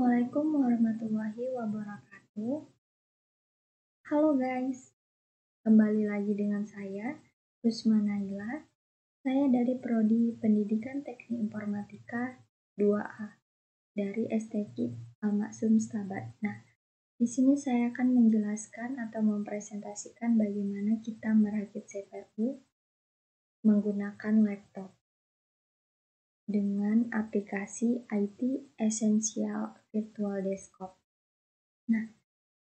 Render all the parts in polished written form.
Assalamualaikum warahmatullahi wabarakatuh. Halo guys, kembali lagi dengan saya, Rusma Naila. Saya dari Prodi Pendidikan Teknik Informatika 2A dari STQ Al-Maksum Stabat. Nah, di sini saya akan menjelaskan atau mempresentasikan bagaimana kita merakit CPU menggunakan laptop dengan aplikasi IT Essential Virtual Desktop. Nah,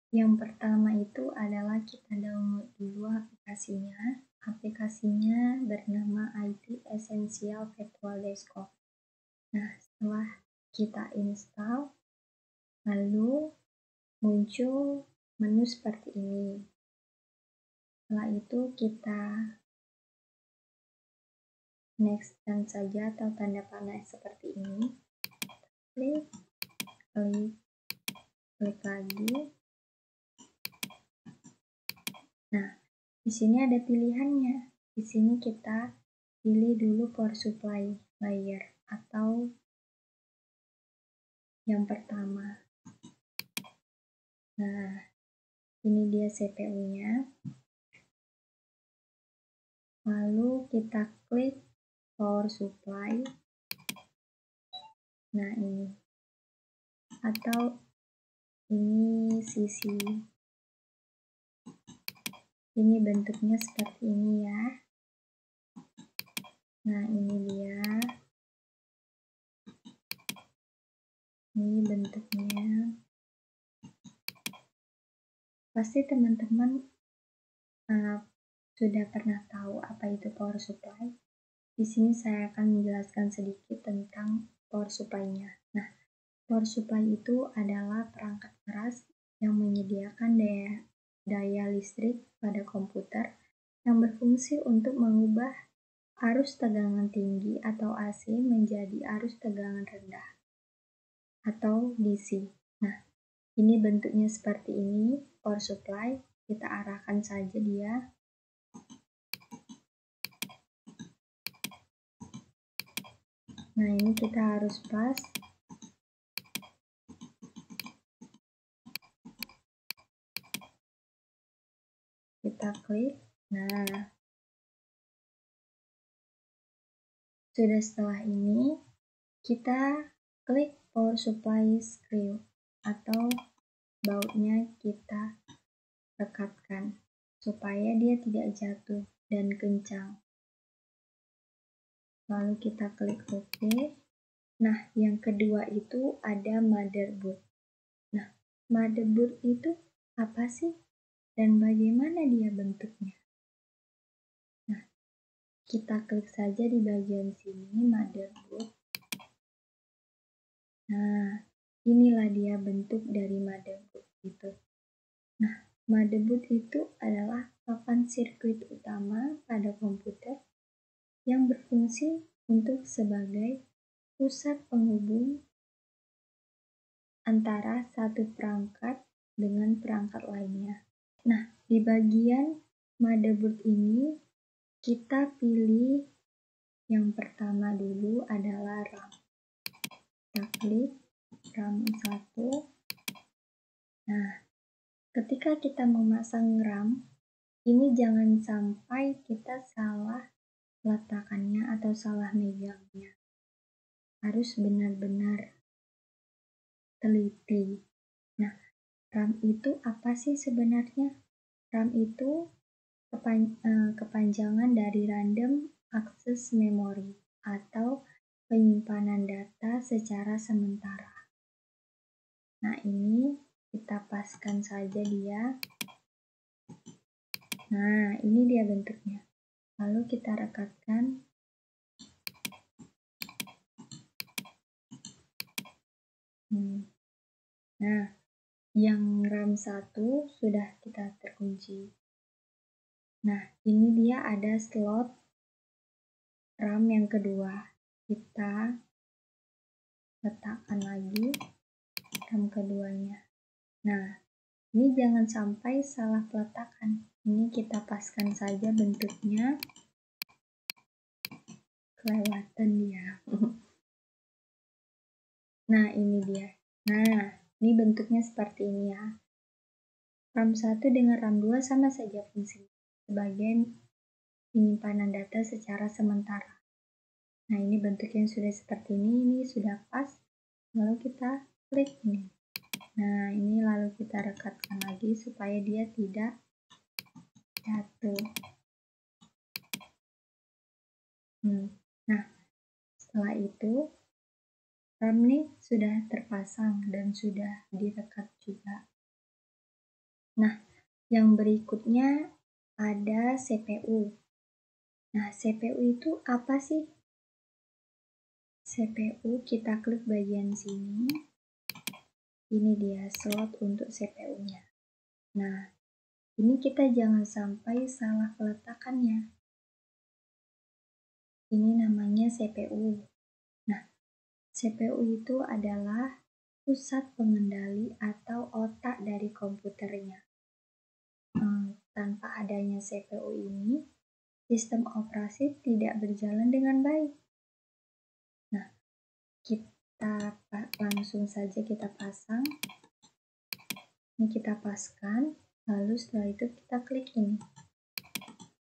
yang pertama itu adalah kita download dulu aplikasinya. Aplikasinya bernama IT Essential Virtual Desktop. Nah, setelah kita install, lalu muncul menu seperti ini. Setelah itu kita next-kan saja atau tanda panah seperti ini. Klik lagi. Nah, di sini ada pilihannya. Di sini kita pilih dulu power supply layer atau yang pertama. Nah, ini dia CPU-nya. Lalu kita klik power supply. Nah, ini. Atau ini sisi. Ini bentuknya seperti ini ya. Nah, ini dia. Ini bentuknya. Pasti teman-teman sudah pernah tahu apa itu power supply. Di sini saya akan menjelaskan sedikit tentang power supply-nya. Nah, power supply itu adalah perangkat keras yang menyediakan daya listrik pada komputer yang berfungsi untuk mengubah arus tegangan tinggi atau AC menjadi arus tegangan rendah atau DC. Nah, ini bentuknya seperti ini, power supply. Kita arahkan saja dia. Nah, ini kita harus pas. Kita klik. Nah, sudah setelah ini, kita klik power supply screw atau bautnya kita rekatkan supaya dia tidak jatuh dan kencang. Lalu kita klik OK. Nah, yang kedua itu ada motherboard. Nah, motherboard itu apa sih? Dan bagaimana dia bentuknya? Nah, kita klik saja di bagian sini, motherboard. Nah, inilah dia bentuk dari motherboard itu. Nah, motherboard itu adalah papan sirkuit utama pada komputer yang berfungsi untuk sebagai pusat penghubung antara satu perangkat dengan perangkat lainnya. Nah, di bagian motherboard ini kita pilih yang pertama dulu adalah RAM. Kita klik RAM 1. Nah, ketika kita memasang RAM, ini jangan sampai kita salah letakannya atau salah megangnya. Harus benar-benar teliti. Nah, RAM itu apa sih sebenarnya? RAM itu kepanjangan dari Random Access Memory atau penyimpanan data secara sementara. Nah, ini kita paskan saja dia. Nah, ini dia bentuknya. Lalu kita rekatkan. Nah, yang RAM 1 sudah kita terkunci. Nah, ini dia ada slot RAM yang kedua. Kita letakkan lagi RAM keduanya. Nah, ini jangan sampai salah peletakan. Ini kita paskan saja bentuknya. Kelewatan dia. Nah, ini dia. Nah, ini bentuknya seperti ini ya. RAM 1 dengan RAM 2 sama saja fungsinya sebagai penyimpanan data secara sementara. Nah, ini bentuknya sudah seperti ini sudah pas. Lalu kita klik ini. Nah, ini lalu kita rekatkan lagi supaya dia tidak jatuh. Nah, setelah itu RAM nih sudah terpasang dan sudah direkat juga. Nah, yang berikutnya ada CPU. Nah, CPU itu apa sih? CPU kita klik bagian sini. Ini dia slot untuk CPU-nya. Nah, ini kita jangan sampai salah peletakannya. Ini namanya CPU. Nah, CPU itu adalah pusat pengendali atau otak dari komputernya. Tanpa adanya CPU ini, sistem operasi tidak berjalan dengan baik. Nah, kita langsung saja kita pasang. Ini kita paskan, lalu setelah itu kita klik ini.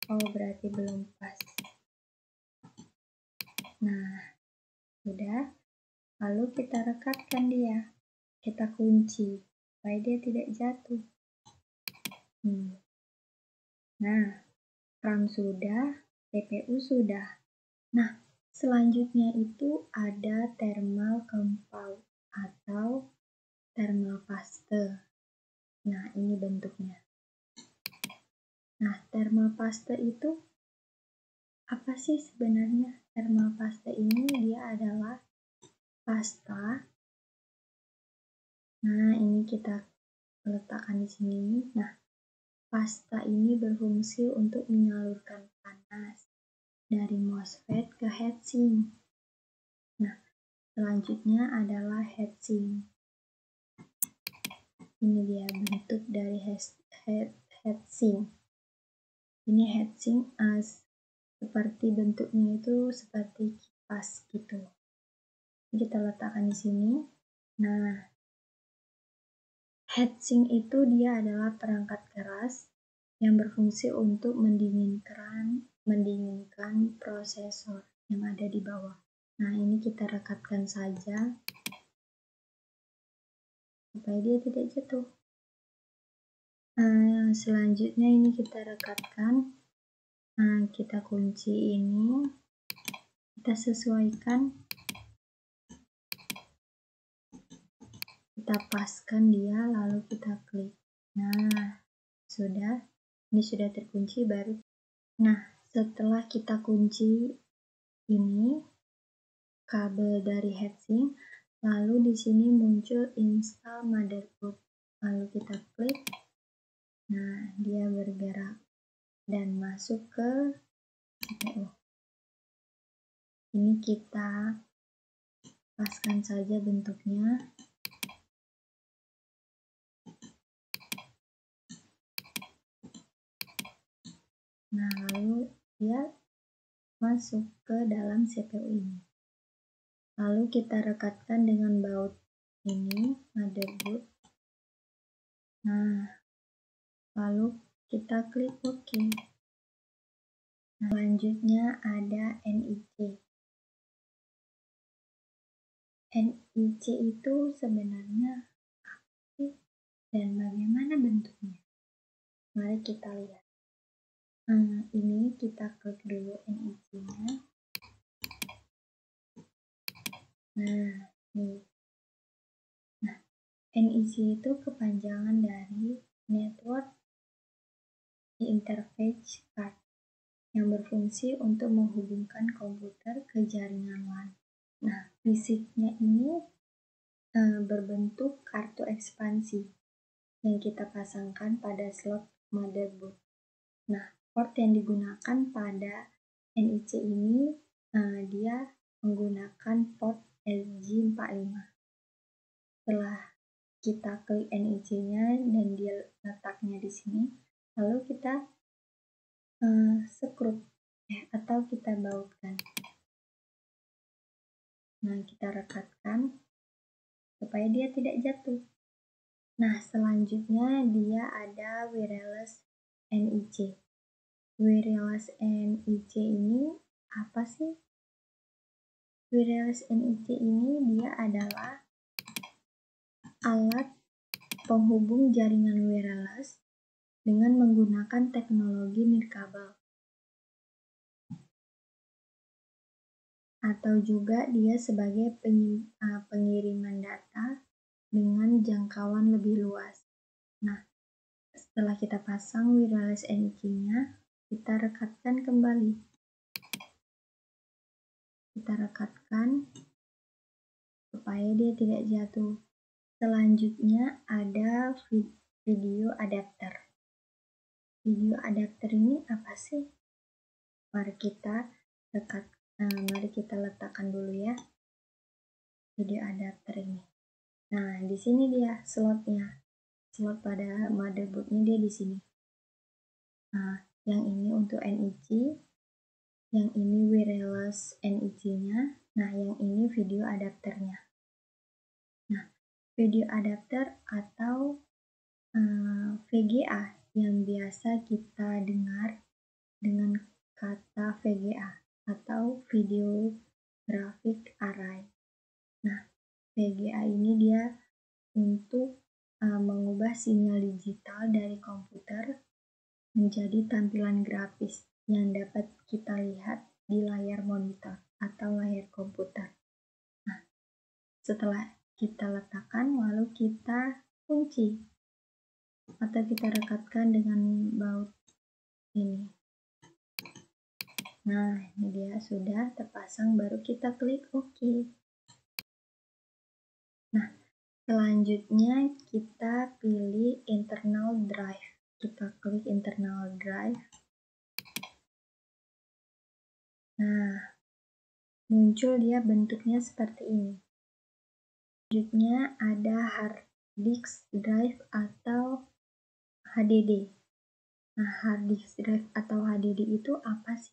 Oh, berarti belum pas. Nah, sudah. Lalu kita rekatkan dia. Kita kunci supaya dia tidak jatuh. Nah, RAM sudah, CPU sudah. Nah, selanjutnya itu ada thermal compound atau thermal paste. Nah, ini bentuknya. Nah, thermal paste itu apa sih sebenarnya? Thermal paste ini dia adalah pasta. Nah, ini kita letakkan di sini. Nah, pasta ini berfungsi untuk menyalurkan panas dari MOSFET ke heatsink. Nah, selanjutnya adalah heatsink. Ini dia bentuk dari heatsink. Ini heatsink seperti bentuknya itu seperti kipas gitu. Kita letakkan di sini. Nah, heatsink itu dia adalah perangkat keras yang berfungsi untuk mendinginkan prosesor yang ada di bawah. Nah, ini kita rekatkan saja supaya dia tidak jatuh. Selanjutnya ini kita rekatkan. Nah, kita kunci ini. Kita sesuaikan. Kita paskan dia, lalu kita klik. Nah, sudah. Ini sudah terkunci baru. Nah, setelah kita kunci ini kabel dari heatsink, lalu di sini muncul install motherboard. Lalu kita klik. Nah, dia bergerak dan masuk ke CPU. Ini kita paskan saja bentuknya. Nah, lalu dia masuk ke dalam CPU ini. Lalu kita rekatkan dengan baut ini, motherboard. Nah, lalu kita klik OK. Nah, selanjutnya ada NIC. NIC itu sebenarnya apa sih dan bagaimana bentuknya? Mari kita lihat. Ini kita klik dulu NIC-nya. Nah, nih. Nah, NIC itu kepanjangan dari Network Interface Card yang berfungsi untuk menghubungkan komputer ke jaringan LAN. Nah, fisiknya ini berbentuk kartu ekspansi yang kita pasangkan pada slot motherboard. Nah, port yang digunakan pada NIC ini dia menggunakan port SG45. Setelah kita klik NIC-nya dan dia letaknya di sini, lalu kita sekrup atau kita bautkan. Nah, kita rekatkan. supaya dia tidak jatuh. Nah, selanjutnya dia ada wireless NIC. Wireless NIC ini apa sih? Wireless NIC ini dia adalah alat penghubung jaringan wireless dengan menggunakan teknologi nirkabel. Atau juga dia sebagai pengiriman data dengan jangkauan lebih luas. Nah, setelah kita pasang wireless NIC-nya, kita rekatkan kembali. Kita rekatkan supaya dia tidak jatuh. Selanjutnya ada video adapter. Video adapter ini apa sih? Mari kita letakkan dulu ya video adapter ini. Nah, di sini dia slotnya. Slot pada motherboardnya dia di sini. Nah, yang ini untuk NIC, yang ini wireless NIC-nya, nah yang ini video adapternya. Nah, video adapter atau VGA yang biasa kita dengar dengan kata VGA atau video graphic array. Nah, VGA ini dia untuk mengubah sinyal digital dari komputer menjadi tampilan grafis yang dapat kita lihat di layar monitor atau layar komputer. Nah, setelah kita letakkan, lalu kita kunci atau kita rekatkan dengan baut ini. Nah, ini dia sudah terpasang, baru kita klik OK. Nah, selanjutnya kita pilih internal drive. Kita klik internal drive. Nah, muncul dia bentuknya seperti ini. Selanjutnya ada hard disk drive atau HDD. Nah, hard disk drive atau HDD itu apa sih?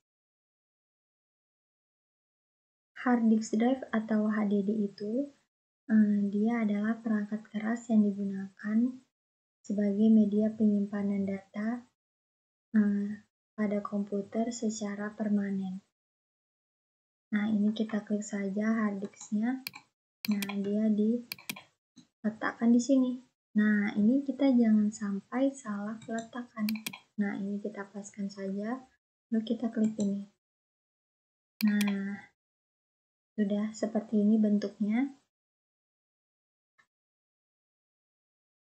Hard disk drive atau HDD itu dia adalah perangkat keras yang digunakan sebagai media penyimpanan data pada komputer secara permanen. Nah, ini kita klik saja hard disknya. Nah, dia diletakkan di sini. Nah, ini kita jangan sampai salah peletakan. Nah, ini kita paskan saja, lalu kita klik ini. Nah, sudah seperti ini bentuknya.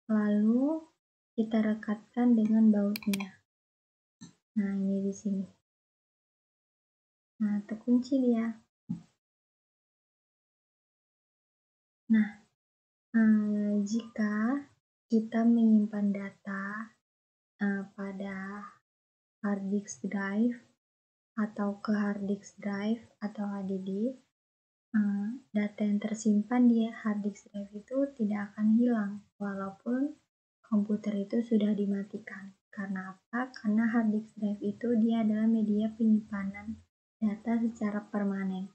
Lalu kita rekatkan dengan bautnya. Nah, ini di sini. Nah, terkunci dia. Nah, jika kita menyimpan data pada hard disk drive atau ke hard disk drive atau HDD, data yang tersimpan di hard disk drive itu tidak akan hilang walaupun komputer itu sudah dimatikan. Karena apa? Karena hard disk drive itu dia adalah media penyimpanan data secara permanen.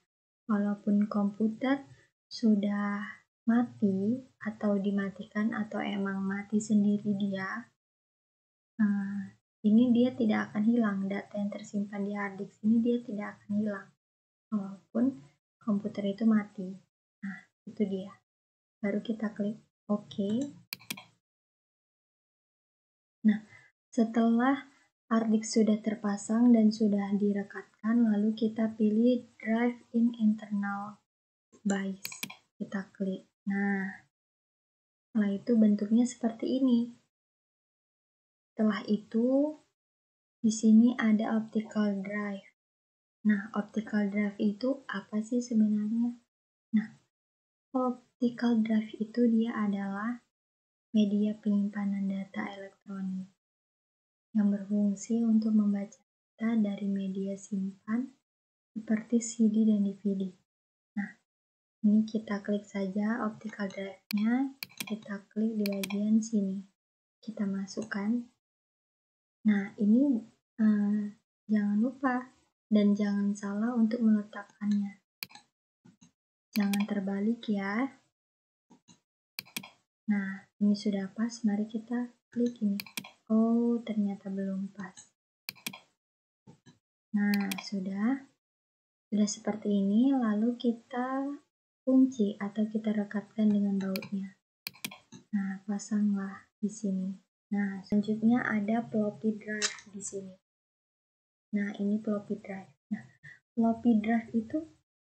Walaupun komputer sudah mati atau dimatikan atau emang mati sendiri dia, ini dia tidak akan hilang. Data yang tersimpan di hard disk ini dia tidak akan hilang walaupun komputer itu mati. Nah, itu dia. Baru kita klik OK. Nah, setelah hard disk sudah terpasang dan sudah direkatkan, lalu kita pilih drive in internal BIOS. Kita klik. Nah, setelah itu bentuknya seperti ini. Setelah itu, di sini ada optical drive. Nah, optical drive itu apa sih sebenarnya? Nah, optical drive itu dia adalah media penyimpanan data elektronik yang berfungsi untuk membaca data dari media simpan seperti CD dan DVD. Nah, ini kita klik saja optical drive-nya, kita klik di bagian sini. Kita masukkan. Nah, ini jangan lupa dan jangan salah untuk meletakkannya. Jangan terbalik ya. Nah, ini sudah pas, mari kita klik ini. Oh, ternyata belum pas. Nah, sudah seperti ini, lalu kita kunci atau kita rekatkan dengan bautnya. Nah, pasanglah di sini. Nah, selanjutnya ada floppy drive di sini. Nah, ini floppy drive. Nah, floppy drive itu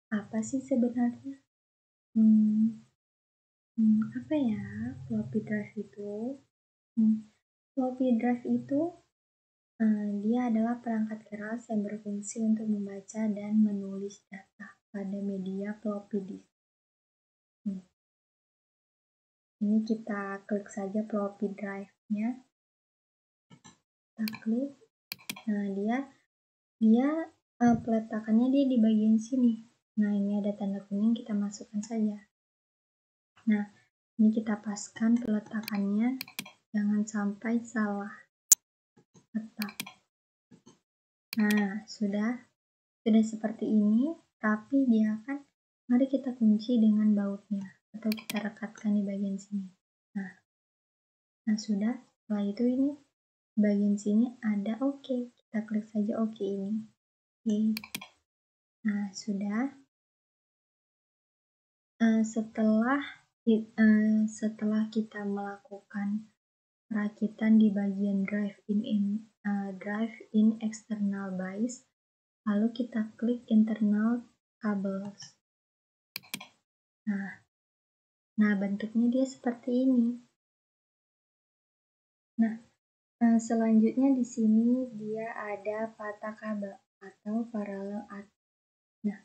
apa sih sebenarnya? Apa ya floppy drive itu? Floppy drive itu dia adalah perangkat keras yang berfungsi untuk membaca dan menulis data pada media floppy disk. Ini kita klik saja floppy drive-nya. Kita klik. Nah, dia peletakannya dia di bagian sini. Nah, ini ada tanda kuning, kita masukkan saja. Nah, ini kita paskan peletakannya, jangan sampai salah letak. Nah, sudah seperti ini, tapi dia kan, mari kita kunci dengan bautnya, atau kita rekatkan di bagian sini. Nah sudah, setelah itu ini, bagian sini ada oke, kita klik saja oke ini. Oke. Nah, sudah. Setelah kita melakukan perakitan di bagian drive in external base, lalu kita klik internal cables. Nah, bentuknya dia seperti ini. Nah, selanjutnya di sini dia ada patah kabel atau parallel arc. Nah,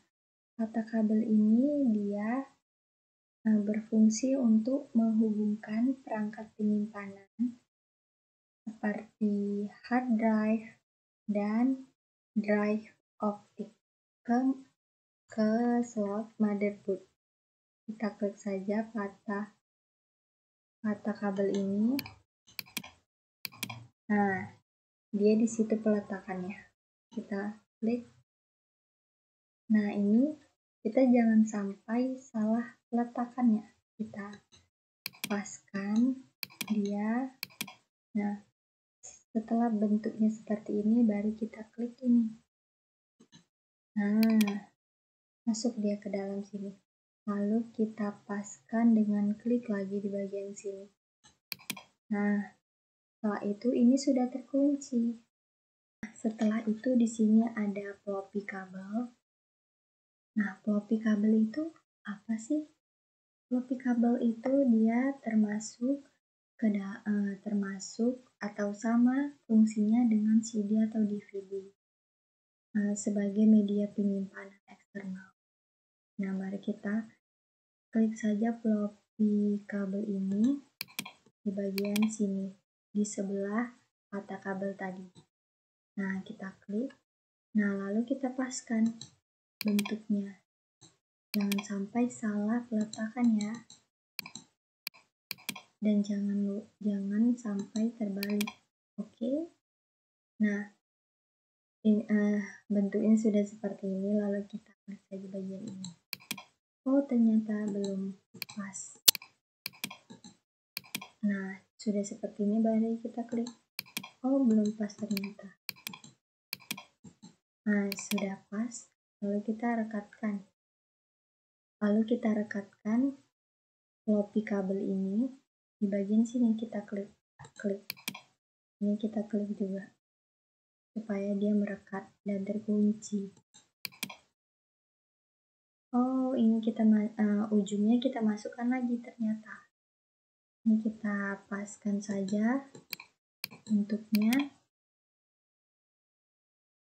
patah kabel ini dia berfungsi untuk menghubungkan perangkat penyimpanan seperti hard drive dan drive optik ke slot motherboard. Kita klik saja patah kabel ini. Nah, dia di situ peletakannya. Kita klik. Nah, ini kita jangan sampai salah peletakannya. Kita paskan dia. Nah, setelah bentuknya seperti ini, baru kita klik ini. Nah, masuk dia ke dalam sini. Lalu kita paskan dengan klik lagi di bagian sini. Nah, setelah itu ini sudah terkunci. Setelah itu di sini ada floppy kabel. Nah, floppy kabel itu apa sih? Floppy kabel itu dia termasuk atau sama fungsinya dengan CD atau DVD sebagai media penyimpanan eksternal. Nah, mari kita klik saja floppy kabel ini di bagian sini, di sebelah patah kabel tadi. Nah, kita klik. Nah, lalu kita paskan bentuknya. Jangan sampai salah peletakan ya. Dan jangan sampai terbalik. Oke. Nah, bentuknya sudah seperti ini, lalu kita klik saja bagian ini. Oh, ternyata belum pas. Nah, sudah seperti ini, baru kita klik. Oh, belum pas ternyata. Nah, sudah pas, lalu kita rekatkan. Floppy kabel ini di bagian sini, kita klik. Ini kita klik juga supaya dia merekat dan terkunci. Oh, ini kita ujungnya kita masukkan lagi ternyata. Ini kita paskan saja bentuknya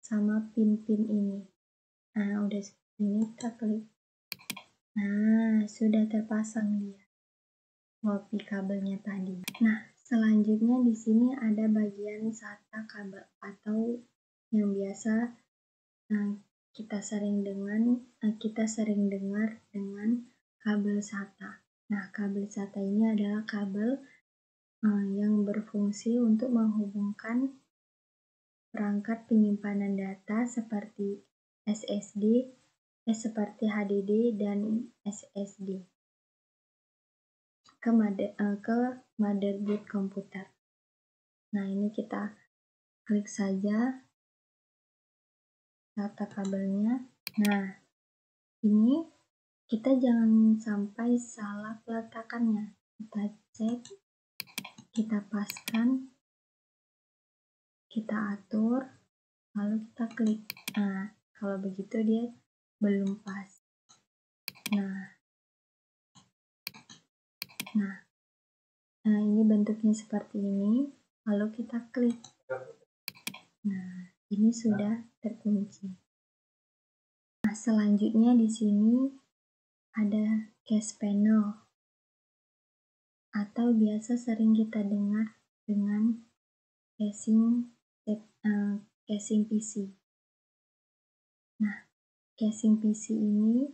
sama pin-pin ini. Nah, udah seperti ini, kita klik. Nah, sudah terpasang dia floppy kabelnya tadi. Nah, selanjutnya di sini ada bagian SATA kabel atau yang biasa kita sering dengar dengan kabel SATA. Nah, kabel SATA ini adalah kabel yang berfungsi untuk menghubungkan perangkat penyimpanan data seperti seperti HDD dan SSD ke motherboard komputer. Nah, ini kita klik saja data kabelnya. Nah, ini kita jangan sampai salah peletakannya. Kita cek, kita paskan, kita atur, lalu kita klik. Nah, kalau begitu dia belum pas. Nah, ini bentuknya seperti ini, lalu kita klik. Nah, ini sudah terkunci. Nah, selanjutnya di sini ada case panel atau biasa sering kita dengar dengan casing PC. Nah, casing PC ini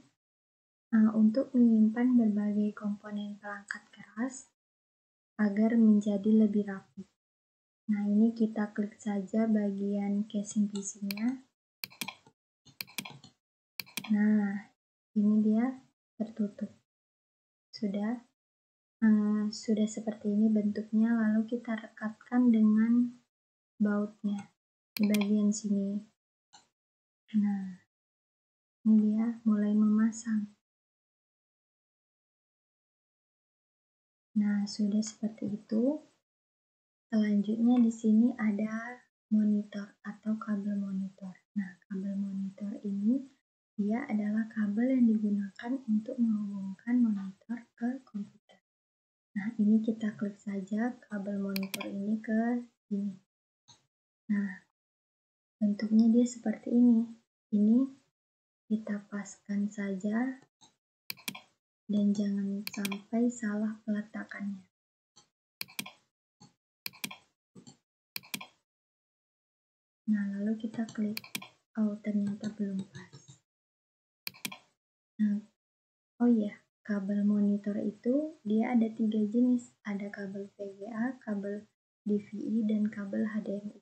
untuk menyimpan berbagai komponen perangkat keras agar menjadi lebih rapi. Nah, ini kita klik saja bagian casing PC-nya. Nah, ini dia tertutup. Sudah seperti ini bentuknya, lalu kita rekatkan dengan bautnya di bagian sini. Nah, ini dia mulai memasang. Nah, sudah seperti itu. Selanjutnya di sini ada monitor atau kabel monitor. Nah, kabel monitor ini dia adalah kabel yang digunakan untuk menghubungkan monitor ke komputer. Nah, ini kita klik saja kabel monitor ini ke sini. Nah, bentuknya dia seperti ini. Ini kita paskan saja dan jangan sampai salah peletakannya. Nah, lalu kita klik. Oh, ternyata belum pas. Nah, oh iya, kabel monitor itu dia ada 3 jenis. Ada kabel VGA, kabel DVI, dan kabel HDMI.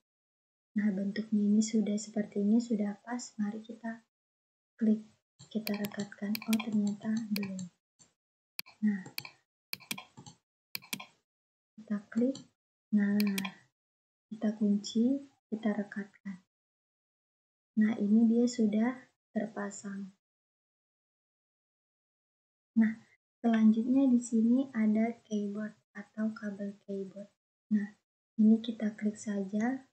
Nah, bentuknya ini sudah seperti ini, sudah pas. Mari kita klik, kita rekatkan. Oh, ternyata belum. Nah, kita klik. Nah, kita kunci, kita rekatkan. Nah, ini dia sudah terpasang. Nah, selanjutnya di sini ada keyboard atau kabel keyboard. Nah, ini kita klik saja.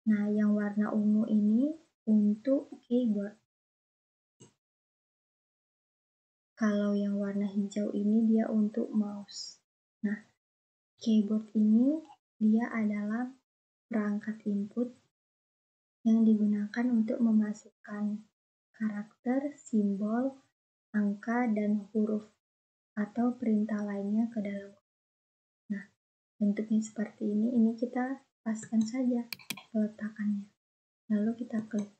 Nah, yang warna ungu ini untuk keyboard. Kalau yang warna hijau ini dia untuk mouse. Nah, keyboard ini dia adalah perangkat input yang digunakan untuk memasukkan karakter, simbol, angka, dan huruf atau perintah lainnya ke dalam. Nah, bentuknya seperti ini kita paskan saja peletakannya. Lalu kita klik.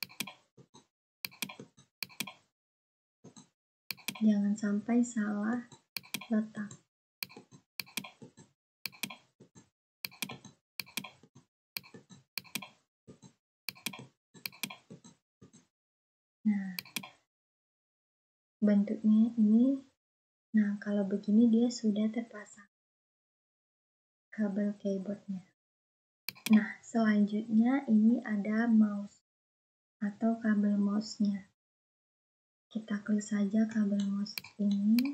Jangan sampai salah letak. Nah, bentuknya ini. Nah, kalau begini dia sudah terpasang kabel keyboardnya. Nah, selanjutnya ini ada mouse atau kabel mouse-nya. Kita klik saja kabel mouse ini.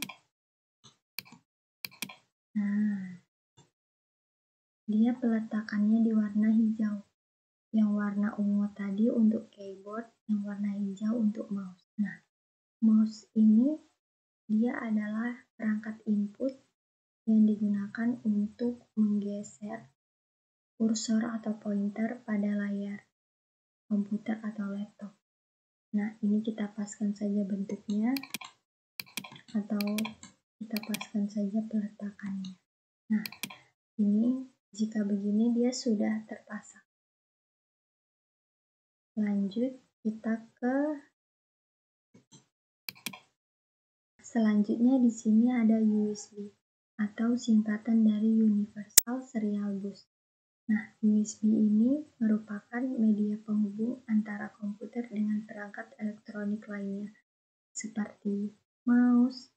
Nah, dia peletakannya di warna hijau. Yang warna ungu tadi untuk keyboard, yang warna hijau untuk mouse. Nah, mouse ini dia adalah perangkat input yang digunakan untuk menggeser kursor atau pointer pada layar komputer atau laptop. Nah, ini kita paskan saja bentuknya atau kita paskan saja peletakannya. Nah, ini jika begini dia sudah terpasang. Lanjut kita ke selanjutnya di sini ada USB atau singkatan dari Universal Serial Bus. Nah, USB ini merupakan media penghubung antara komputer dengan perangkat elektronik lainnya seperti mouse,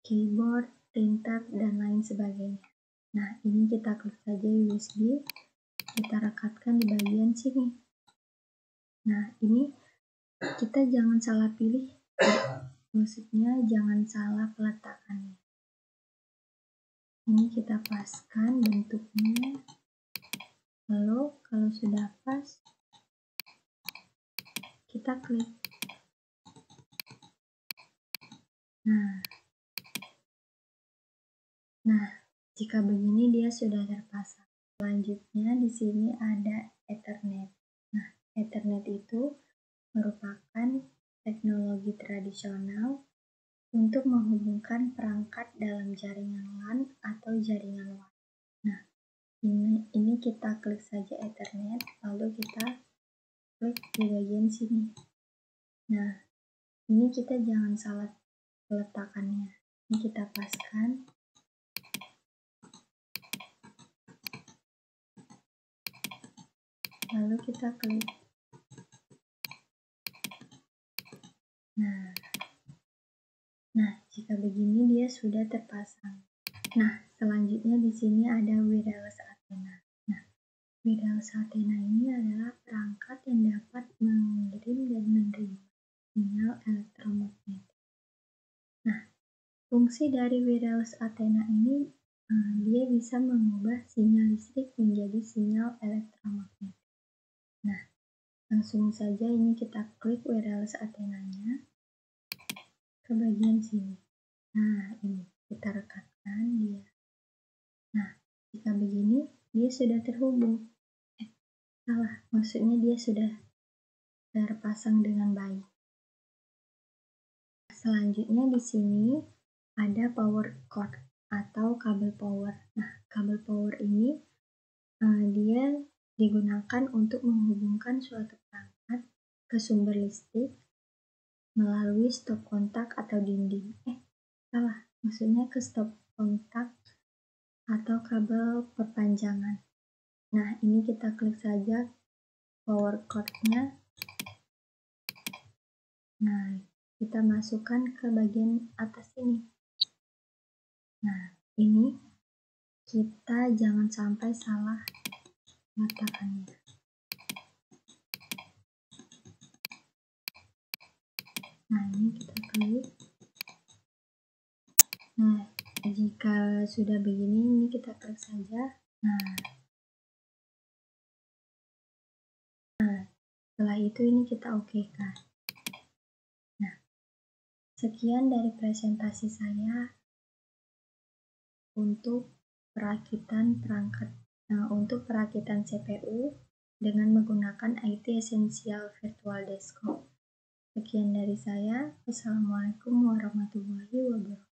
keyboard, printer, dan lain sebagainya. Nah, ini kita klik saja USB, kita rekatkan di bagian sini. Nah, ini kita jangan salah pilih, maksudnya jangan salah peletakannya. Ini kita paskan bentuknya, lalu kalau sudah pas, kita klik. Nah, jika begini dia sudah terpasang. Selanjutnya di sini ada Ethernet. Nah, Ethernet itu merupakan teknologi tradisional untuk menghubungkan perangkat dalam jaringan LAN atau jaringan WAN. Nah, ini kita klik saja Ethernet, lalu kita klik di bagian sini. Nah, ini kita jangan salah peletakannya. Ini kita paskan. Lalu kita klik. Nah, jika begini dia sudah terpasang. Nah, selanjutnya di sini ada wireless antenna. Nah, wireless antenna ini adalah perangkat yang dapat mengirim dan menerima sinyal elektromagnetik. Nah, fungsi dari wireless antenna ini dia bisa mengubah sinyal listrik menjadi sinyal elektromagnetik. Nah, langsung saja ini kita klik wireless antenanya ke bagian sini. Nah, ini kita rekatkan dia. Nah, jika begini dia sudah terhubung. Maksudnya dia sudah terpasang dengan baik. Selanjutnya di sini ada power cord atau kabel power. Nah, kabel power ini dia digunakan untuk menghubungkan suatu perangkat ke sumber listrik melalui stop kontak atau dinding. Maksudnya ke stop kontak atau kabel perpanjangan. Nah, ini kita klik saja power cord-nya. Nah, kita masukkan ke bagian atas ini. Nah, ini kita jangan sampai salah meletakkannya. Nah, ini kita klik. Nah, jika sudah begini, ini kita klik saja. Nah, setelah itu ini kita oke-kan. Nah, sekian dari presentasi saya untuk perakitan CPU dengan menggunakan IT Essential Virtual Desktop. Sekian dari saya. Wassalamualaikum warahmatullahi wabarakatuh.